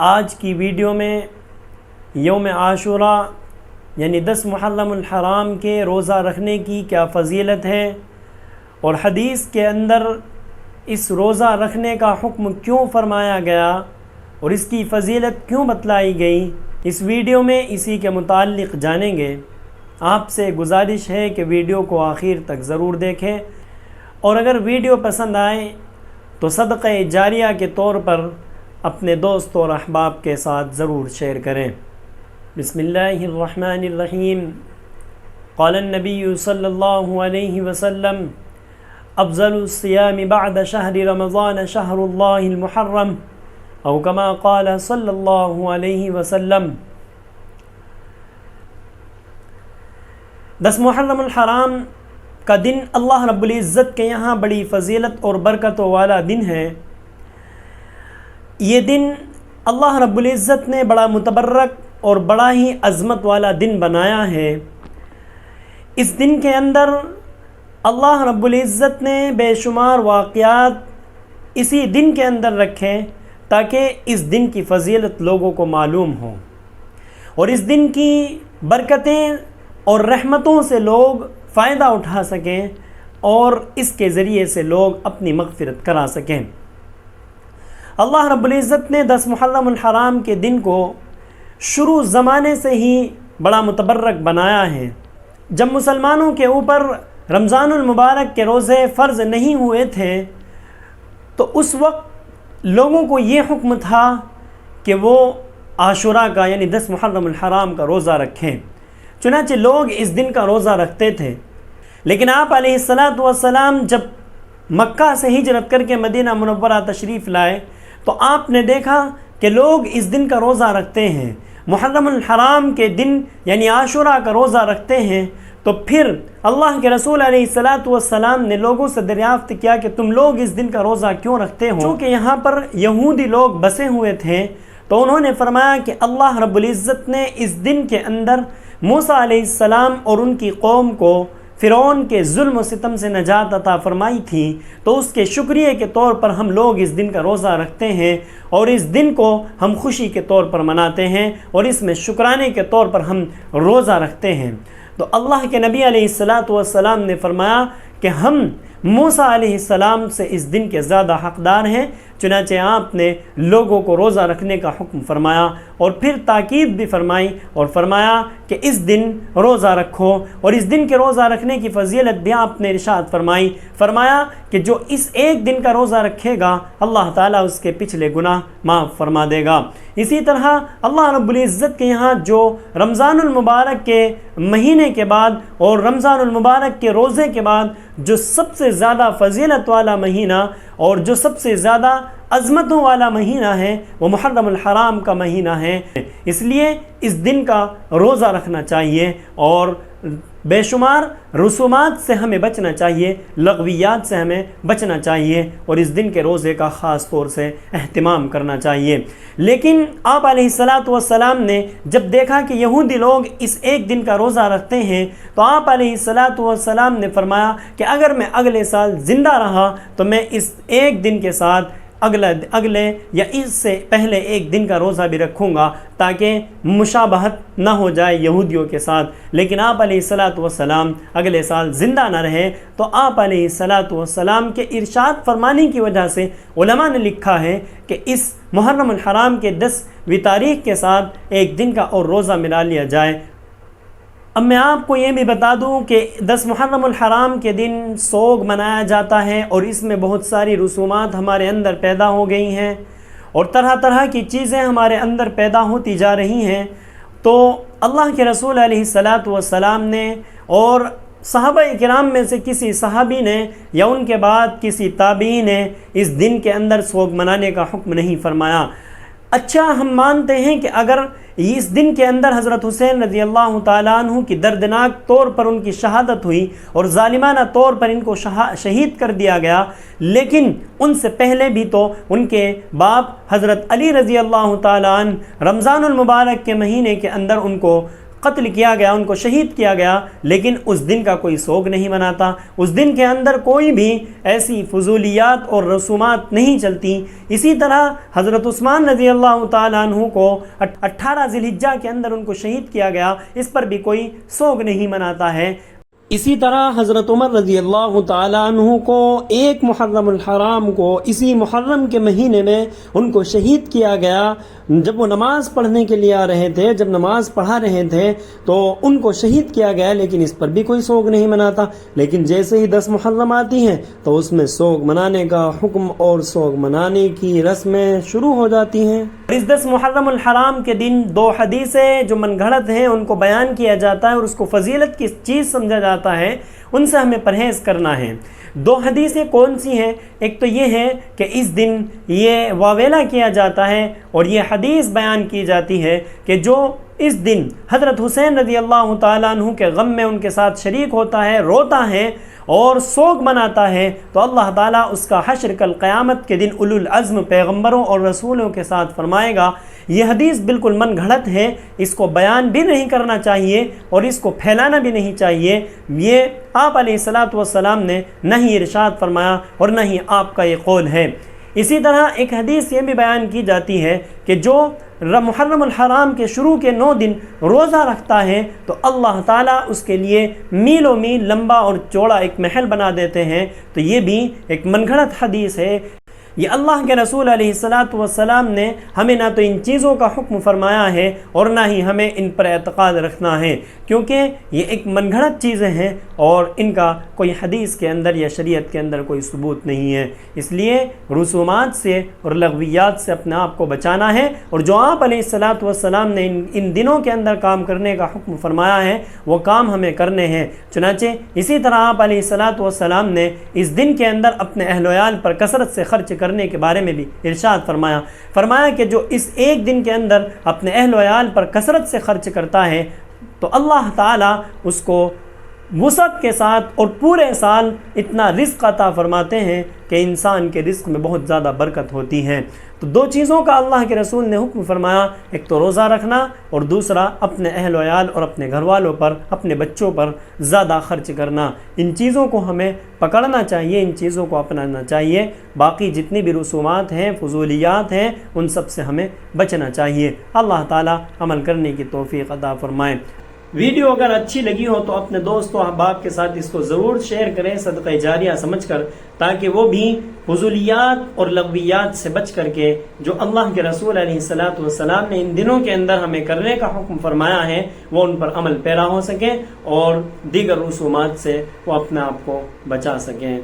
آج کی ویڈیو میں یوم عاشوراء یعنی 10 محرم الحرام کے روزہ رکھنے کی کیا فضیلت ہے اور حدیث کے اندر اس روزہ رکھنے کا حکم کیوں فرمایا گیا اور اس کی فضیلت کیوں بتلائی گئی، اس ویڈیو میں اسی کے متعلق جانیں گے۔ آپ سے گزارش ہے کہ ویڈیو کو آخر تک ضرور دیکھیں، اور اگر ویڈیو پسند آئے تو صدقہ جاریہ کے طور پر اپنے دوست اور احباب کے ساتھ ضرور شیئر کریں۔ بسم اللہ الرحمن الرحیم۔ قال النبی صلی اللہ علیہ وسلم: افضل الصیام بعد شہر رمضان شہر اللہ المحرم، او کما قال صلی اللہ علیہ وسلم۔ 10 محرم الحرام کا دن اللہ رب العزت کے یہاں بڑی فضیلت اور برکتوں والا دن ہے۔ یہ دن اللہ رب العزت نے بڑا متبرک اور بڑا ہی عظمت والا دن بنایا ہے۔ اس دن کے اندر اللہ رب العزت نے بے شمار واقعات اسی دن کے اندر رکھے تاکہ اس دن کی فضیلت لوگوں کو معلوم ہو، اور اس دن کی برکتیں اور رحمتوں سے لوگ فائدہ اٹھا سکیں اور اس کے ذریعے سے لوگ اپنی مغفرت کرا سکیں۔ اللہ رب العزت نے 10 محرم الحرام کے دن کو شروع زمانے سے ہی بڑا متبرک بنایا ہے۔ جب مسلمانوں کے اوپر رمضان المبارک کے روزے فرض نہیں ہوئے تھے تو اس وقت لوگوں کو یہ حکم تھا کہ وہ عاشوراء کا یعنی 10 محرم الحرام کا روزہ رکھیں، چنانچہ لوگ اس دن کا روزہ رکھتے تھے۔ لیکن آپ علیہ السلام جب مکہ سے ہجرت کر کے مدینہ منورہ تشریف لائے تو آپ نے دیکھا کہ لوگ اس دن کا روزہ رکھتے ہیں، محرم الحرام کے دن یعنی عاشوراء کا روزہ رکھتے ہیں۔ تو پھر اللہ کے رسول علیہ السلام نے لوگوں سے دریافت کیا کہ تم لوگ اس دن کا روزہ کیوں رکھتے ہو؟ چونکہ یہاں پر یہودی لوگ بسے ہوئے تھے تو انہوں نے فرمایا کہ اللہ رب العزت نے اس دن کے اندر موسیٰ علیہ السلام اور ان کی قوم کو فرعون کے ظلم و ستم سے نجات عطا فرمائی تھی، تو اس کے شکریہ کے طور پر ہم لوگ اس دن کا روزہ رکھتے ہیں، اور اس دن کو ہم خوشی کے طور پر مناتے ہیں اور اس میں شکرانے کے طور پر ہم روزہ رکھتے ہیں۔ تو اللہ کے نبی علیہ السلام نے فرمایا کہ ہم موسیٰ علیہ السلام سے اس دن کے زیادہ حقدار ہیں، چنانچہ آپ نے لوگوں کو روزہ رکھنے کا حکم فرمایا اور پھر تاکید بھی فرمائی اور فرمایا کہ اس دن روزہ رکھو، اور اس دن کے روزہ رکھنے کی فضیلت بھی آپ نے ارشاد فرمایا کہ جو اس ایک دن کا روزہ رکھے گا اللہ تعالیٰ اس کے پچھلے گناہ معاف فرما دے گا۔ اسی طرح اللہ رب العزت کے یہاں جو رمضان المبارک کے مہینے کے بعد اور رمضان المبارک کے روزے کے بعد جو سب سے زیادہ فضیلت والا مہینہ اور جو سب سے زیادہ عظمتوں والا مہینہ ہے وہ محرم الحرام کا مہینہ ہے، اس لیے اس دن کا روزہ رکھنا چاہیے اور بے شمار رسومات سے ہمیں بچنا چاہیے، لغویات سے ہمیں بچنا چاہیے، اور اس دن کے روزے کا خاص طور سے اہتمام کرنا چاہیے۔ لیکن آپ علیہ السلام نے جب دیکھا کہ یہودی لوگ اس ایک دن کا روزہ رکھتے ہیں تو آپ علیہ السلام نے فرمایا کہ اگر میں اگلے سال زندہ رہا تو میں اس ایک دن کے ساتھ اگلے یا اس سے پہلے ایک دن کا روزہ بھی رکھوں گا تاکہ مشابہت نہ ہو جائے یہودیوں کے ساتھ۔ لیکن آپ علیہ السلام اگلے سال زندہ نہ رہے تو آپ علیہ السلام کے ارشاد فرمانے کی وجہ سے علماء نے لکھا ہے کہ اس محرم الحرام کے 10ویں تاریخ کے ساتھ ایک دن کا اور روزہ ملا لیا جائے۔ اب میں آپ کو یہ بھی بتا دوں کہ 10 محرم الحرام کے دن سوگ منایا جاتا ہے، اور اس میں بہت ساری رسومات ہمارے اندر پیدا ہو گئی ہیں اور طرح طرح کی چیزیں ہمارے اندر پیدا ہوتی جا رہی ہیں۔ تو اللہ کے رسول علیہ السلام نے اور صحابہ کرام میں سے کسی صحابی نے یا ان کے بعد کسی تابعی نے اس دن کے اندر سوگ منانے کا حکم نہیں فرمایا۔ اچھا، ہم مانتے ہیں کہ اگر اس دن کے اندر حضرت حسین رضی اللہ تعالیٰ عنہ کی دردناک طور پر ان کی شہادت ہوئی اور ظالمانہ طور پر ان کو شہید کر دیا گیا، لیکن ان سے پہلے بھی تو ان کے باپ حضرت علی رضی اللہ تعالیٰ عنہ رمضان المبارک کے مہینے کے اندر ان کو قتل کیا گیا، ان کو شہید کیا گیا، لیکن اس دن کا کوئی سوگ نہیں مناتا، اس دن کے اندر کوئی بھی ایسی فضولیات اور رسومات نہیں چلتی۔ اسی طرح حضرت عثمان رضی اللہ تعالیٰ عنہ کو 18 ذی الحجہ کے اندر ان کو شہید کیا گیا، اس پر بھی کوئی سوگ نہیں مناتا ہے۔ اسی طرح حضرت عمر رضی اللہ تعالیٰ عنہ کو 1 محرم الحرام کو اسی محرم کے مہینے میں ان کو شہید کیا گیا، جب وہ نماز پڑھنے کے لیے آ رہے تھے، جب نماز پڑھا رہے تھے تو ان کو شہید کیا گیا، لیکن اس پر بھی کوئی سوگ نہیں مناتا۔ لیکن جیسے ہی 10 محرم آتی ہیں تو اس میں سوگ منانے کا حکم اور سوگ منانے کی رسمیں شروع ہو جاتی ہیں۔ اس 10 محرم الحرام کے دن 2 حدیثیں جو من گھڑت ہیں ان کو بیان کیا جاتا ہے اور اس کو فضیلت کی چیز سمجھا جاتا ہے، ان سے ہمیں پرہیز کرنا ہے۔ 2 حدیثیں کون سی ہیں؟ ایک تو یہ ہے کہ اس دن یہ واویلا کیا جاتا ہے اور یہ حدیث بیان کی جاتی ہے کہ جو اس دن حضرت حسین رضی اللہ تعالیٰ عنہ کے غم میں ان کے ساتھ شریک ہوتا ہے، روتا ہے اور سوگ مناتا ہے، تو اللہ تعالیٰ اس کا حشر کل قیامت کے دن اولو العزم پیغمبروں اور رسولوں کے ساتھ فرمائے گا۔ یہ حدیث بالکل من گھڑت ہے، اس کو بیان بھی نہیں کرنا چاہیے اور اس کو پھیلانا بھی نہیں چاہیے۔ یہ آپ علیہ الصلاۃ والسلام نے نہ ہی ارشاد فرمایا اور نہ ہی آپ کا یہ قول ہے۔ اسی طرح ایک حدیث یہ بھی بیان کی جاتی ہے کہ جو محرم الحرام کے شروع کے 9 دن روزہ رکھتا ہے تو اللہ تعالیٰ اس کے لیے میلوں میل لمبا اور چوڑا ایک محل بنا دیتے ہیں۔ تو یہ بھی ایک من گھڑت حدیث ہے۔ یہ اللہ کے رسول علیہ الصلاۃ والسلام نے ہمیں نہ تو ان چیزوں کا حکم فرمایا ہے اور نہ ہی ہمیں ان پر اعتقاد رکھنا ہے، کیونکہ یہ ایک من گھڑت چیزیں ہیں اور ان کا کوئی حدیث کے اندر یا شریعت کے اندر کوئی ثبوت نہیں ہے۔ اس لیے رسومات سے اور لغویات سے اپنے آپ کو بچانا ہے، اور جو آپ علیہ الصلاۃ والسلام نے ان دنوں کے اندر کام کرنے کا حکم فرمایا ہے وہ کام ہمیں کرنے ہیں۔ چنانچہ اسی طرح آپ علیہ الصلاۃ والسلام نے اس دن کے اندر اپنے اہل و عیال پر کثرت سے خرچ کرنے کے بارے میں بھی ارشاد فرمایا کہ جو اس ایک دن کے اندر اپنے اہل و عیال پر کثرت سے خرچ کرتا ہے تو اللہ تعالیٰ اس کو وسعت کے ساتھ اور پورے سال اتنا رزق عطا فرماتے ہیں کہ انسان کے رزق میں بہت زیادہ برکت ہوتی ہے۔ تو 2 چیزوں کا اللہ کے رسول نے حکم فرمایا، ایک تو روزہ رکھنا اور دوسرا اپنے اہل و عیال اور اپنے گھر والوں پر، اپنے بچوں پر زیادہ خرچ کرنا۔ ان چیزوں کو ہمیں پکڑنا چاہیے، ان چیزوں کو اپنانا چاہیے۔ باقی جتنی بھی رسومات ہیں، فضولیات ہیں، ان سب سے ہمیں بچنا چاہیے۔ اللہ تعالیٰ عمل کرنے کی توفیق عطا فرمائے۔ ویڈیو اگر اچھی لگی ہو تو اپنے دوستوں احباب کے ساتھ اس کو ضرور شیئر کریں صدقہ جاریہ سمجھ کر، تاکہ وہ بھی فضولیات اور لغویات سے بچ کر کے جو اللہ کے رسول علیہ الصلاۃ والسلام نے ان دنوں کے اندر ہمیں کرنے کا حکم فرمایا ہے وہ ان پر عمل پیرا ہو سکیں اور دیگر رسومات سے وہ اپنے آپ کو بچا سکیں۔